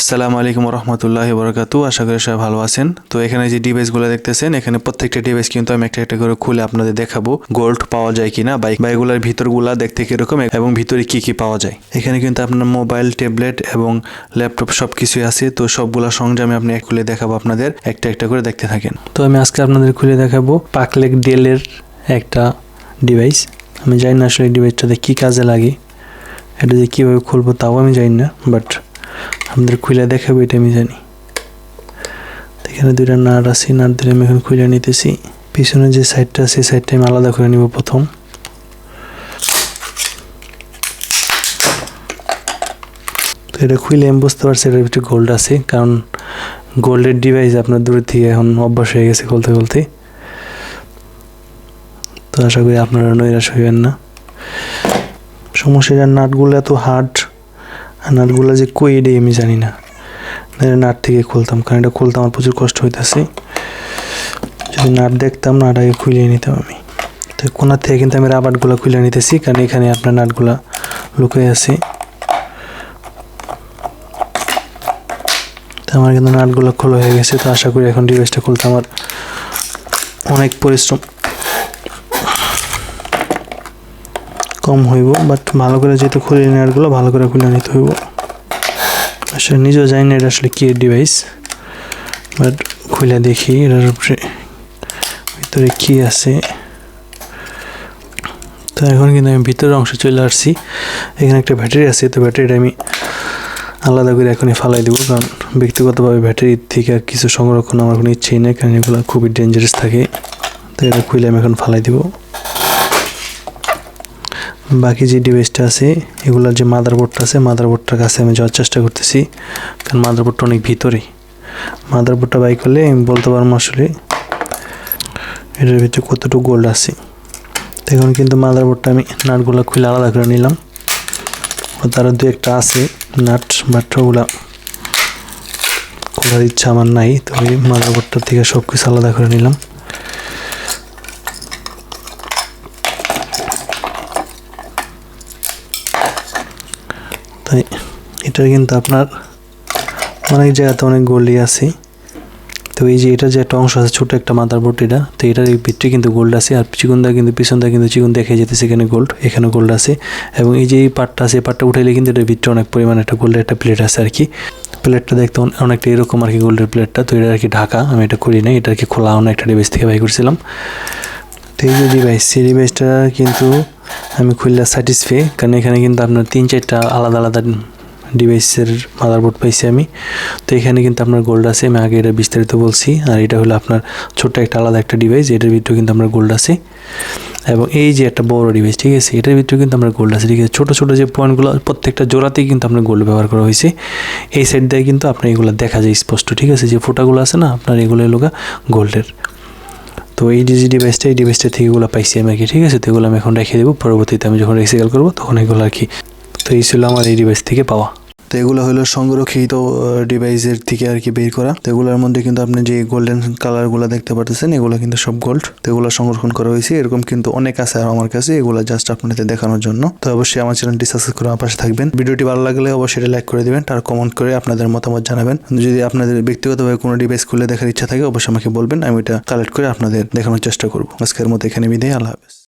আসসালামু আলাইকুম রহমতুল্লাহি বরকাতু। আশা করি সবাই ভালো আছেন। তো এখানে যে ডিভাইসগুলো দেখতেছেন, এখানে প্রত্যেকটা ডিভাইস কিন্তু আমি একটা একটা করে খুলে আপনাদের দেখাবো গোল্ড পাওয়া যায় কিনা, বা এগুলোর ভিতরগুলা দেখতে কিরকম এবং ভিতরে কি কি পাওয়া যায়। এখানে কিন্তু আপনার মোবাইল, ট্যাবলেট এবং ল্যাপটপ সব কিছুই আছে। তো সবগুলা সরঞ্জাম আমি খুলে দেখাবো আপনাদের, একটা একটা করে দেখতে থাকেন। তো আমি আজকে আপনাদের খুলে দেখাবো পাকলেক ডেলের একটা ডিভাইস। আমি জানি না আসলে এই ডিভাইসটাতে কি কাজে লাগে, এটা যে কীভাবে খুলবো তাও আমি জানি না, বাট আমাদের খুলে দেখাবো এটা আমি জানি। এখানে দুইটা নাট আছে, নাট ধরে আমি এখন খুলে নিতেছি। পিছনে যে সাইডটা আছে সাইডটা আমি আলাদা করে নিব প্রথম। তো এটা খুলে আমি বুঝতে পারছি এটার ভিতরে গোল্ড আছে, কারণ গোল্ডের ডিভাইস আপনার দূর থেকে এখন অভ্যাস হয়ে গেছে খুলতে খুলতে। তো আশা করি আপনারা নৈরাশ হইবেন না। সমস্যা নাটগুলো এত হার্ড, আর নাটগুলো যে কই এটাই আমি জানি না। নাট থেকে খুলতাম, কারণ এটা খুলতে আমার প্রচুর কষ্ট হইতেছে। যদি নাট দেখতাম, নাট আগে খুলে নিতাম আমি। তো কোনার থেকে কিন্তু আমি রাবারগুলো খুলে নিতেছি, কারণ এখানে আপনার নাটগুলা লুকিয়ে আছে। তো আমার কিন্তু নাটগুলো খোলা হয়ে গেছে। তো আশা করি এখন ডিভাইসটা খুলতে আমার অনেক পরিশ্রম কম হইব, বাট ভালো করে যেহেতু খুলে নাটগুলো ভালো করে খুলে নিতে হইব। আসলে নিজেও জানি না এটা আসলে কি ডিভাইস, বাট খুলে দেখি এটার উপরে ভিতরে কি আছে। তো এখন কিন্তু আমি ভিতরের অংশে চলে আসছি। এখানে একটা ব্যাটারি আছে, তো ব্যাটারিটা আমি আলাদা করে এখনই ফালাই দেবো, কারণ ব্যক্তিগতভাবে ব্যাটারির থেকে আর কিছু সংরক্ষণ আমার কোনো ইচ্ছেই নেই, কারণ এগুলো খুবই ডেঞ্জারাস থাকে। তো এটা খুলে আমি এখন ফালাই দেবো। বাকি যে ডিভাইসটা আছে, এগুলোর যে মাদারবোর্ডটা আছে, মাদারবোর্ডটার কাছে আমি যাওয়ার চেষ্টা করতেছি, কারণ মাদারবোর্ডটা অনেক ভিতরে। মাদারবোর্ডটা বাই করলে আমি বলতে পারবো আসলে এটার ভিতরে কতটুকু গোল্ড আছে। তো এখন কিন্তু মাদারবোর্ডটা আমি নাটগুলো খুলে আলাদা করে নিলাম। তারা দু একটা আছে নাট, বাট ওগুলা খোলার ইচ্ছা আমার নাই। তো ওই মাদারবোর্ডটার থেকে সব কিছু আলাদা করে নিলাম। তাই এটার কিন্তু আপনার অনেক জায়গাতে অনেক গোল্ডই আছে। তো এই যে এটা যে একটা অংশ আছে, ছোটো একটা মাদারবোর্ড এটা, তো এটার ভিতরে কিন্তু গোল্ড আছে। আর চিকনটা কিন্তু পিছনটা কিন্তু চিকন দেখে যেতেছে, এখানে গোল্ড, এখানে গোল্ড আছে। এবং এই যে এই পার্টটা আছে, এই পার্টটা উঠাইলে কিন্তু এটার ভিতরে অনেক পরিমাণে একটা গোল্ডের একটা প্লেট আছে আর কি। প্লেটটা দেখতে অনেকটা এরকম আর কি, গোল্ডের প্লেটটা। তো এটা আর কি ঢাকা, আমি এটা করি নাই, এটা আর কি খোলা অন্য একটা ডিভাইস থেকে বাই করছিলাম। তো এই যে ডিভাইস, সেই ডিভাইসটা কিন্তু আমি খুললে স্যাটিসফাই, কারণ এখানে কিন্তু আপনার 3-4টা আলাদা আলাদা ডিভাইসের মাদারবোর্ড পাইছি আমি। তো এখানে কিন্তু আপনার গোল্ড আছে, আমি আগে এটা বিস্তারিত বলছি। আর এটা হলো আপনার ছোট্ট একটা আলাদা একটা ডিভাইস, এটার ভিতরে কিন্তু আপনার গোল্ড আছে। এবং এই যে একটা বড় ডিভাইস, ঠিক আছে, এটার ভিতরে কিন্তু আমরা গোল্ড আছে, ঠিক আছে। ছোটো ছোটো যে পয়েন্টগুলো প্রত্যেকটা জোড়াতেই কিন্তু আপনার গোল্ড ব্যবহার করা হয়েছে। এই সাইড দিয়ে কিন্তু আপনার এগুলো দেখা যায় স্পষ্ট, ঠিক আছে। যে ফোটাগুলো আছে না আপনার, এগুলো এলোকা গোল্ডের। তো এই যে ডিভাইসটা, এই ডিভাইসটা থেকে এগুলো পাইছি আমি আর কি, ঠিক আছে। তো এগুলো আমি এখন রেখে দেবো, পরবর্তীতে আমি যখন রিসাইকেল করবো তখন এগুলো আর কি। তো এই ছিল আমার এই ডিভাইস থেকে পাওয়া। তো এগুলো হলো সংরক্ষিত ডিভাইসের থেকে আর কি বের করা। তো এগুলোর মধ্যে কিন্তু আপনি যে গোল্ডেন কালারগুলো দেখতে পারতেছেন, এগুলো কিন্তু সব গোল্ড। তো এগুলো সংরক্ষণ করা হয়েছে, এরকম কিন্তু অনেক আছে আর আমার কাছে, এগুলো জাস্ট আপনাদের দেখানোর জন্য। তো অবশ্যই আমার চ্যানেলটি সাবস্ক্রাইব করে আমার পাশে থাকবেন। ভিডিওটি ভালো লাগলে অবশ্যই লাইক করে দিবেন, আর কমেন্ট করে আপনাদের মতামত জানাবেন। যদি আপনাদের ব্যক্তিগতভাবে কোনো ডিভাইস খুলে দেখার ইচ্ছা থাকে অবশ্যই আমাকে বলবেন, আমি এটা কালেক্ট করে আপনাদের দেখানোর চেষ্টা করবো। আজকের মতো এখানে বিদায়, আল্লাহ হাফেজ।